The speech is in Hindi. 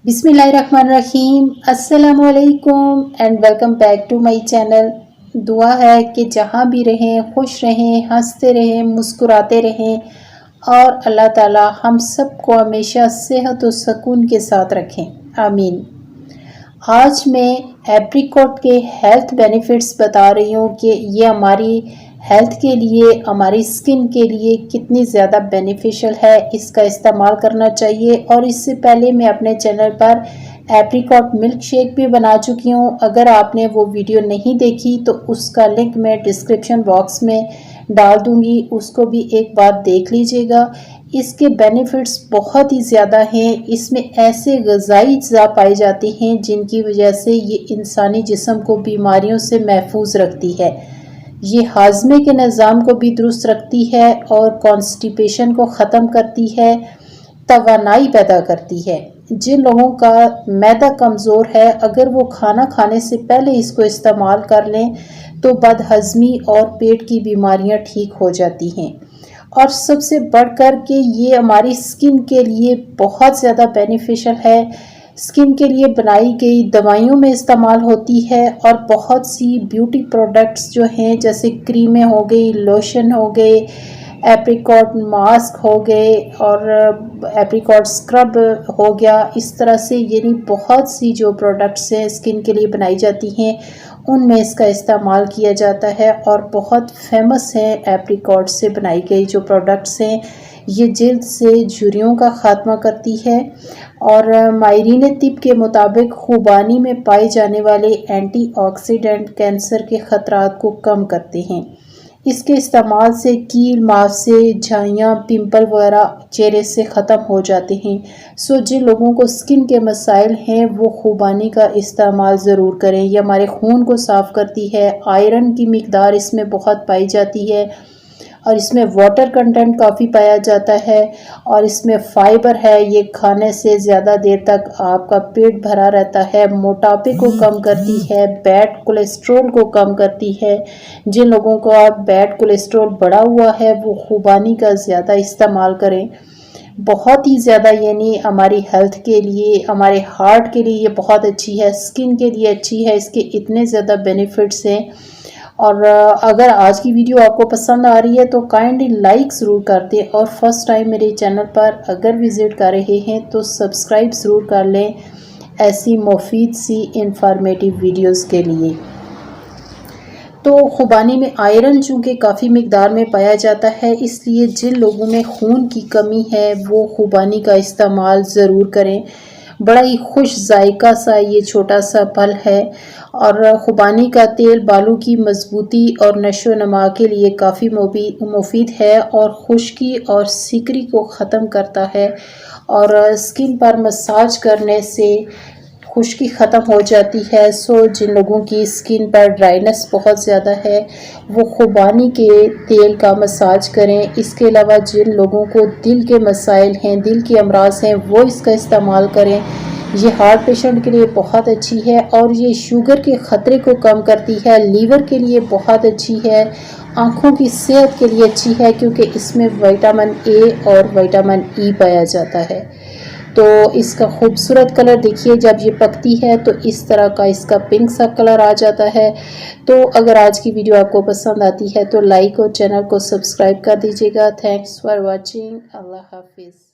बिस्मिल्लाहिर्रहमानिर्रहीम, अस्सलाम वालेकुम and welcome back to my channel. दुआ है कि जहाँ भी रहें खुश रहें, हंसते रहें, मुस्कुराते रहें और अल्लाह ताला हम सबको हमेशा सेहत और सुकून के साथ रखें, आमीन। आज मैं एप्रिकॉट के हेल्थ बेनिफिट्स बता रही हूँ कि ये हमारी हेल्थ के लिए, हमारी स्किन के लिए कितनी ज़्यादा बेनिफिशियल है, इसका इस्तेमाल करना चाहिए। और इससे पहले मैं अपने चैनल पर एप्रिकॉट मिल्क शेक भी बना चुकी हूँ। अगर आपने वो वीडियो नहीं देखी तो उसका लिंक मैं डिस्क्रिप्शन बॉक्स में डाल दूँगी, उसको भी एक बार देख लीजिएगा। इसके बेनिफिट्स बहुत ही ज़्यादा हैं। इसमें ऐसे ग़िज़ाई अज़्ज़ा पाए जाते हैं जिनकी वजह से ये इंसानी जिस्म को बीमारियों से महफूज रखती है। ये हाजमे के निज़ाम को भी दुरुस्त रखती है और कॉन्स्टिपेशन को ख़त्म करती है, तवानाई पैदा करती है। जिन लोगों का मैदा कमज़ोर है, अगर वो खाना खाने से पहले इसको इस्तेमाल कर लें तो बदहज़मी और पेट की बीमारियां ठीक हो जाती हैं। और सबसे बढ़कर के ये हमारी स्किन के लिए बहुत ज़्यादा बेनिफिशियल है। स्किन के लिए बनाई गई दवाइयों में इस्तेमाल होती है और बहुत सी ब्यूटी प्रोडक्ट्स जो हैं, जैसे क्रीमें हो गई, लोशन हो गए, एप्रिकॉट मास्क हो गए और एप्रिकॉट स्क्रब हो गया। इस तरह से यानी बहुत सी जो प्रोडक्ट्स हैं स्किन के लिए बनाई जाती हैं, उनमें इसका इस्तेमाल किया जाता है और बहुत फेमस है। एप्रिकॉट से बनाई गई जो प्रोडक्ट्स हैं, ये जल्द से झुर्रियों का ख़ात्मा करती है और माहिरीन तिब के मुताबिक खुबानी में पाए जाने वाले एंटीऑक्सीडेंट कैंसर के ख़तरात को कम करते हैं। इसके इस्तेमाल से कील, मासे, झाइयाँ, पिंपल वगैरह चेहरे से ख़त्म हो जाते हैं। सो जिन लोगों को स्किन के मसाइल हैं वो खुबानी का इस्तेमाल ज़रूर करें। ये हमारे खून को साफ़ करती है। आयरन की मिकदार इसमें बहुत पाई जाती है और इसमें वाटर कंटेंट काफ़ी पाया जाता है और इसमें फ़ाइबर है। ये खाने से ज़्यादा देर तक आपका पेट भरा रहता है, मोटापे को कम करती है, बैड कोलेस्ट्रॉल को कम करती है। जिन लोगों को बैड कोलेस्ट्रॉल बढ़ा हुआ है वो खुबानी का ज़्यादा इस्तेमाल करें। बहुत ही ज़्यादा यानी हमारी हेल्थ के लिए, हमारे हार्ट के लिए ये बहुत अच्छी है, स्किन के लिए अच्छी है। इसके इतने ज़्यादा बेनिफिट्स हैं। और अगर आज की वीडियो आपको पसंद आ रही है तो काइंडली लाइक ज़रूर कर दें और फर्स्ट टाइम मेरे चैनल पर अगर विज़िट कर रहे हैं तो सब्सक्राइब ज़रूर कर लें ऐसी मुफीद सी इंफॉर्मेटिव वीडियोस के लिए। तो खुबानी में आयरन चूँकि काफ़ी मिकदार में पाया जाता है, इसलिए जिन लोगों में खून की कमी है वो खुबानी का इस्तेमाल ज़रूर करें। बड़ा ही खुश जायका सा ये छोटा सा फल है और खुबानी का तेल बालों की मजबूती और नशो नमा के लिए काफ़ी मुफीद है और खुश्की और सिकरी को ख़त्म करता है और स्किन पर मसाज करने से खुश्की ख़त्म हो जाती है। सो जिन लोगों की स्किन पर ड्राइनेस बहुत ज़्यादा है वो खुबानी के तेल का मसाज करें। इसके अलावा जिन लोगों को दिल के मसाइल हैं, दिल के अमराज हैं, वो इसका इस्तेमाल करें। ये हार्ट पेशेंट के लिए बहुत अच्छी है और ये शुगर के ख़तरे को कम करती है, लीवर के लिए बहुत अच्छी है, आँखों की सेहत के लिए अच्छी है क्योंकि इसमें विटामिन ए और विटामिन ई पाया जाता है। तो इसका खूबसूरत कलर देखिए, जब ये पकती है तो इस तरह का इसका पिंक सा कलर आ जाता है। तो अगर आज की वीडियो आपको पसंद आती है तो लाइक और चैनल को सब्सक्राइब कर दीजिएगा। Thanks for watching. अल्लाह हाफिज़।